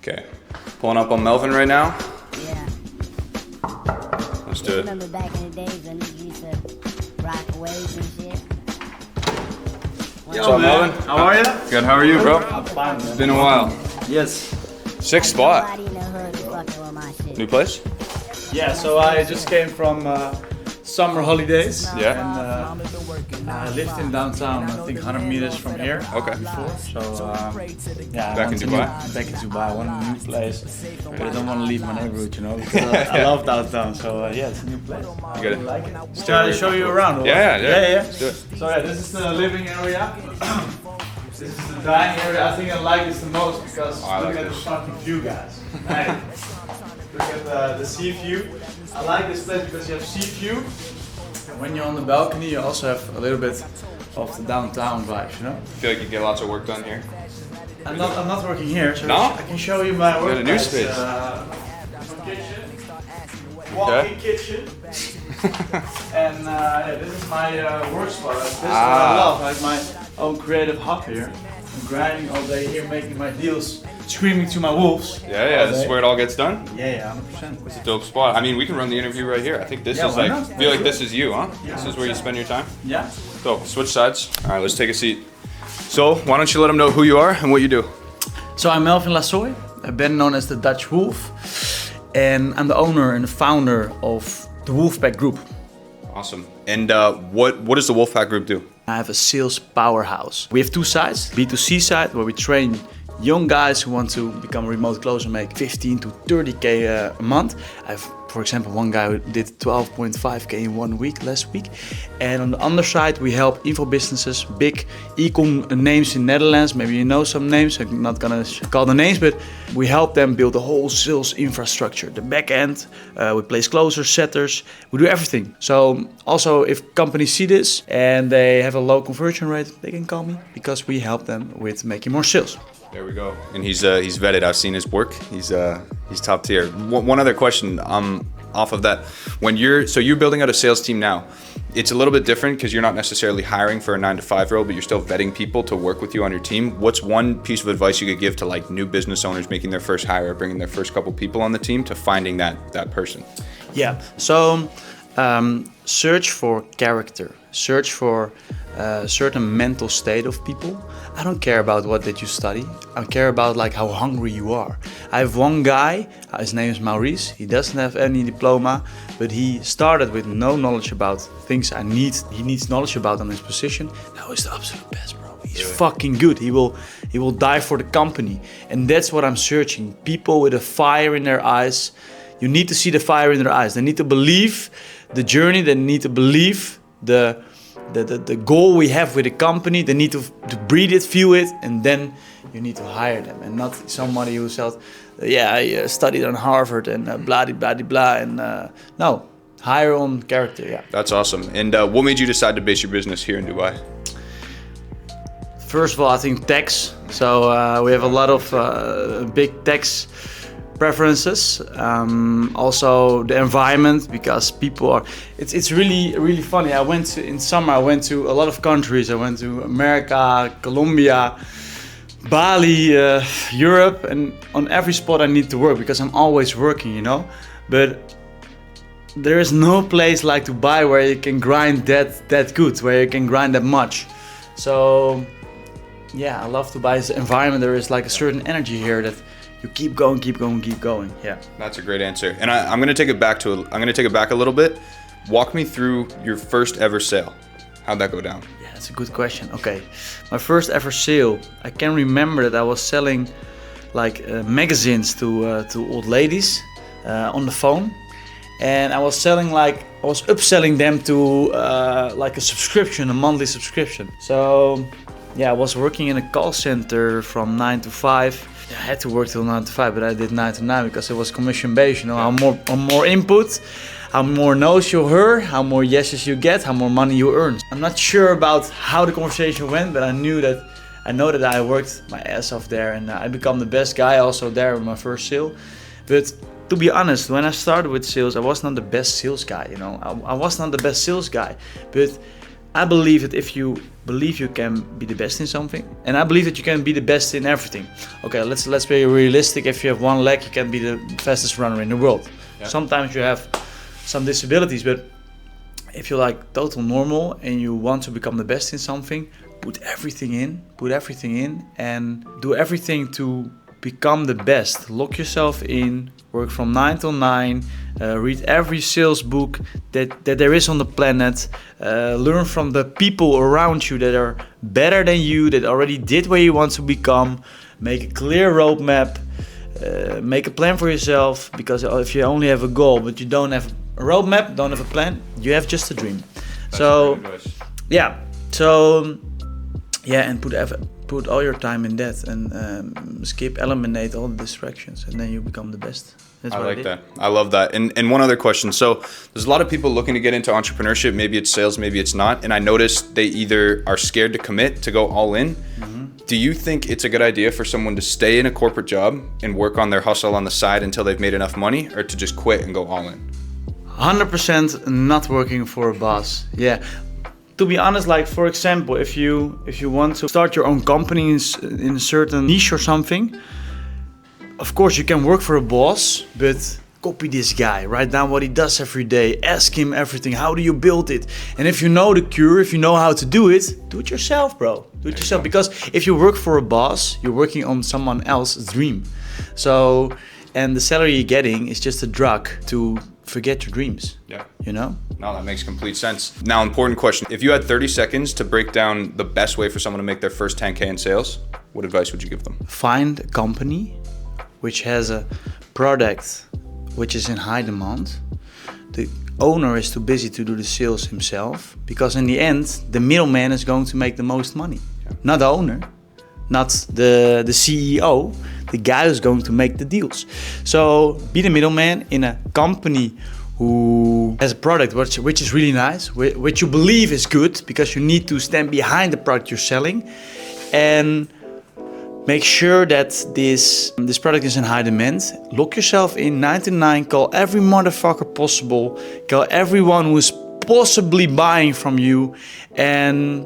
Okay, pulling up on Melvin right now. Yeah. Let's do it. Remember back in the days when you used to rock waves and shit? What's up, Melvin? How are you? Good, how are you, bro? I'm fine, man. It's been a while. Yes. Sick spot. Nobody in the hood is fucking with my shit. New place? Yeah, so I just came from summer holidays. Yeah. And I lived in downtown, I think 100 meters from here. Okay. So, yeah. Back in Dubai? Back in Dubai, I want a new place. But I don't want to leave my neighborhood, you know, because I love downtown. So, yeah, it's a new place. You got it. Like it. Should I show you around? Or Yeah. Let's do it. So, yeah, this is the living area. This is the dining area. I think I like this the most because look at the fucking view, guys. Hey, look at the sea view. I like this place because you have sea view. And when you're on the balcony, you also have a little bit of the downtown vibes, you know? I feel like you get lots of work done here. I'm not working here, so No? I can show you my work. got a new space. Kitchen, walk-in kitchen. And yeah, this is my work spot. This is what I love. I have my own creative hub here. I'm grinding all day here, making my deals, screaming to my wolves. Yeah, this is where it all gets done. Yeah, 100%. It's a dope spot. I mean, we can run the interview right here. I think this Yeah, is why like, not? I feel like this is you, huh? This is where you spend your time? Yeah. So, switch sides. All right, let's take a seat. So, why don't you let them know who you are and what you do? So I'm Melvin Lassooy. I've been known as the Dutch Wolf, and I'm the owner and the founder of the Wolfpack Group. Awesome. And what does the Wolfpack Group do? I have a sales powerhouse. We have two sides. B2C side, where we train young guys who want to become a remote closer and make 15 to 30K a month. I have, for example, one guy who did 12.5K in 1 week last week. And on the other side, we help info businesses, big e-com names in Netherlands. Maybe you know some names. I'm not gonna call the names, but we help them build a whole sales infrastructure. The back end, we place closers, setters, we do everything. So also, if companies see this and they have a low conversion rate, they can call me because we help them with making more sales. There we go. And he's vetted. I've seen his work. He's top tier. One other question off of that. When you're building out a sales team now, it's a little bit different because you're not necessarily hiring for a 9-to-5 role, but you're still vetting people to work with you on your team. What's one piece of advice you could give to like new business owners making their first hire, bringing their first couple people on the team to finding that person? Yeah. So search for character. Search for a certain mental state of people. I don't care about what did you study. I care about like how hungry you are. I have one guy, his name is Maurice. He doesn't have any diploma, but he started with no knowledge about things he needs knowledge about on his position. Now he's the absolute best, bro. He's fucking good. He will die for the company. And that's what I'm searching. People with a fire in their eyes. You need to see the fire in their eyes. They need to believe the journey. They need to believe the goal we have with the company. They need to breathe it, feel it, and then you need to hire them, and not somebody who says, "Yeah, I studied on Harvard and blah blah blah." And no, hire on character. Yeah. That's awesome. And what made you decide to base your business here in Dubai? First of all, I think tax. So we have a lot of big tax preferences. Also the environment, because people are. It's really funny. In summer. I went to a lot of countries. I went to America, Colombia, Bali, Europe, and on every spot I need to work because I'm always working, you know. But there is no place like Dubai where you can grind that good, where you can grind that much. So yeah, I love Dubai's environment. There is like a certain energy here that you keep going. Yeah. That's a great answer. And I'm gonna take it back a little bit. Walk me through your first ever sale. How'd that go down? Yeah, that's a good question. Okay, my first ever sale. I can remember that I was selling like magazines to old ladies on the phone, and I was upselling them to like a subscription, a monthly subscription. So yeah, I was working in a call center from 9 to 5. I had to work till 9 to 5, but I did 9 to 9 because it was commission based. You know, how more input, how more no's you hear, how more yeses you get, how more money you earn. I'm not sure about how the conversation went, but I know that I worked my ass off there, and I become the best guy also there with my first sale. But to be honest, when I started with sales, I was not the best sales guy. You know, I was not the best sales guy, but I believe that if you believe you can be the best in something, and I believe that you can be the best in everything. Okay, let's be realistic. If you have one leg, you can be the fastest runner in the world. Yeah. Sometimes you have some disabilities, but if you're like total normal and you want to become the best in something, put everything in, and do everything to become the best. Lock yourself in, work from 9 till 9, read every sales book that there is on the planet, learn from the people around you that are better than you, that already did where you want to become, make a clear roadmap, make a plan for yourself, because if you only have a goal but you don't have a roadmap, don't have a plan, you have just a dream. That's And put all your time in that, and eliminate all the distractions, and then you become the best. That's I like that. I love that. And one other question. So there's a lot of people looking to get into entrepreneurship. Maybe it's sales, maybe it's not. And I noticed they either are scared to commit, to go all in. Mm-hmm. Do you think it's a good idea for someone to stay in a corporate job and work on their hustle on the side until they've made enough money, or to just quit and go all in? 100% not working for a boss. Yeah. To be honest, like for example, if you want to start your own company in a certain niche or something, of course you can work for a boss, but copy this guy, write down what he does every day, ask him everything, how do you build it? And if you know the cure, if you know how to do it yourself, bro. Do it yourself, because if you work for a boss, you're working on someone else's dream. So, and the salary you're getting is just a drug to forget your dreams. Yeah. You know? No, that makes complete sense. Now, important question. If you had 30 seconds to break down the best way for someone to make their first 10K in sales, what advice would you give them? Find a company which has a product which is in high demand. The owner is too busy to do the sales himself, because in the end, the middleman is going to make the most money. Yeah. Not the owner, not the CEO, the guy who's going to make the deals. So be the middleman in a company who has a product which is really nice, which you believe is good, because you need to stand behind the product you're selling, and make sure that this product is in high demand. Lock yourself in 99, call every motherfucker possible, call everyone who's possibly buying from you, and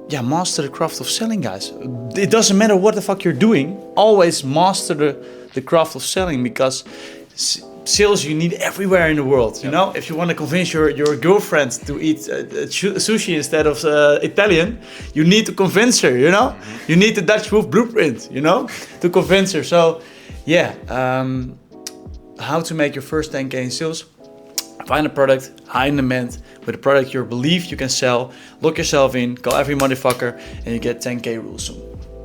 yeah, master the craft of selling, guys. It doesn't matter what the fuck you're doing, always master the craft of selling, because sales you need everywhere in the world. You know, if you want to convince your girlfriend to eat sushi instead of Italian, you need to convince her. You know, you need the Dutch Wolf blueprint. You know, to convince her. So, yeah, how to make your first 10K in sales? Find a product high in demand with a product you believe you can sell. Lock yourself in, call every motherfucker, and you get 10K real soon.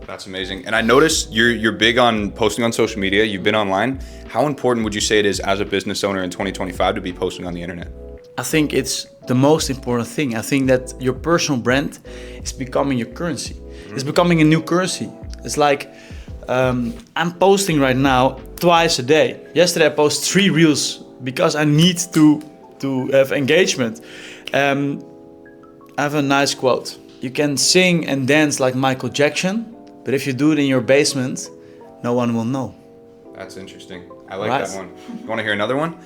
That's amazing. And I noticed you're big on posting on social media. You've been online. How important would you say it is as a business owner in 2025 to be posting on the internet? I think it's the most important thing. I think that your personal brand is becoming your currency. Mm-hmm. It's becoming a new currency. It's like I'm posting right now twice a day. Yesterday I posted 3 reels because I need to have engagement. I have a nice quote. You can sing and dance like Michael Jackson, but if you do it in your basement, no one will know. That's interesting. I like that one. You want to hear another one?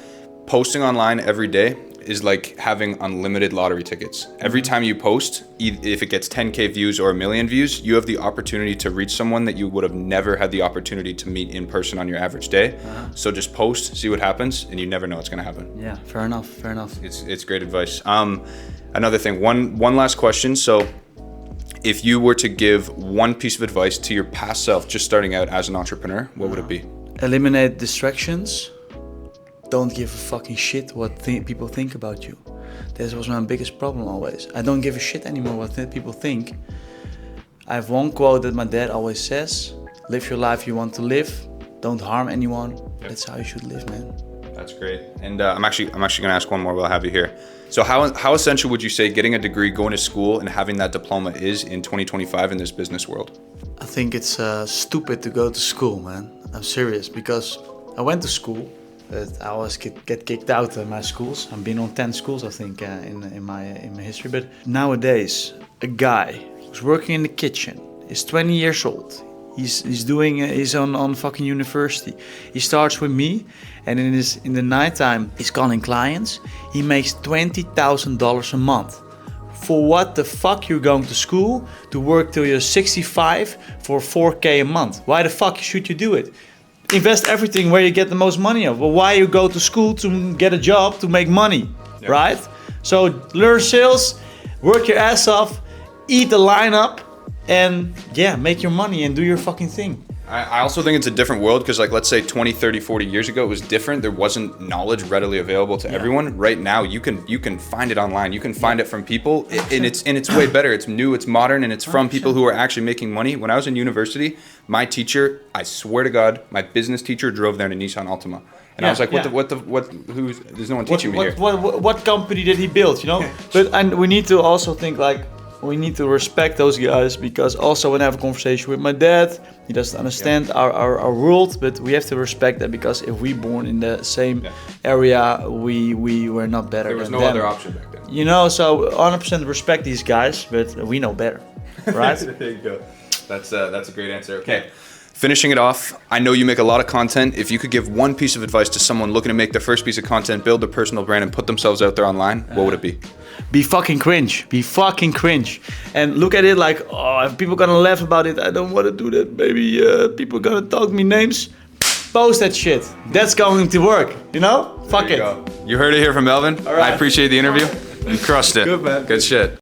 Posting online every day is like having unlimited lottery tickets. Every time you post, if it gets 10K views or 1 million views, you have the opportunity to reach someone that you would have never had the opportunity to meet in person on your average day. So just post, see what happens, and you never know what's going to happen. Yeah, fair enough. It's great advice. Another thing, one last question. So if you were to give one piece of advice to your past self just starting out as an entrepreneur, what would it be? Eliminate distractions. Don't give a fucking shit what people think about you. That was my biggest problem always. I don't give a shit anymore what people think. I have one quote that my dad always says: live your life you want to live. Don't harm anyone. Yep. That's how you should live, man. That's great. And I'm actually going to ask one more while I have you here. So how essential would you say getting a degree, going to school, and having that diploma is in 2025 in this business world? I think it's stupid to go to school, man. I'm serious, because I went to school, but I always get kicked out of my schools. I've been on 10 schools, I think, in my history. But nowadays, a guy who's working in the kitchen is 20 years old. He's on fucking university. He starts with me, and in the nighttime he's calling clients. He makes $20,000 a month for what the fuck you're going to school to work till you're 65 for 4K a month? Why the fuck should you do it? Invest everything where you get the most money of. Well, why you go to school to get a job to make money, right? So learn sales, work your ass off, eat the lineup, and yeah, make your money and do your fucking thing. I also think it's a different world because, like, let's say 20, 30, 40 years ago, it was different. There wasn't knowledge readily available to everyone. Right now, you can find it online. You can find it from people, and it's way better. It's new, it's modern, and it's from people who are actually making money. When I was in university, my teacher, I swear to God, my business teacher drove there in a Nissan Altima. And I was like, there's no one teaching me here. What company did he build, you know? And we need to also think like, we need to respect those guys, because also when I have a conversation with my dad, he doesn't understand our world, but we have to respect that, because if we born in the same area, we were not better than them. There was no other option back then. You know, so 100% respect these guys, but we know better, right? There you go. That's a great answer. Okay. Finishing it off, I know you make a lot of content. If you could give one piece of advice to someone looking to make their first piece of content, build their personal brand, and put themselves out there online, what would it be? Be fucking cringe. Be fucking cringe. And look at it like, oh, if people gonna laugh about it, I don't want to do that. Maybe people gonna talk me names. Post that shit. That's going to work. You know? Fuck it. You heard it here from Melvin. All right. I appreciate the interview. You crushed it. Good, man. Good shit.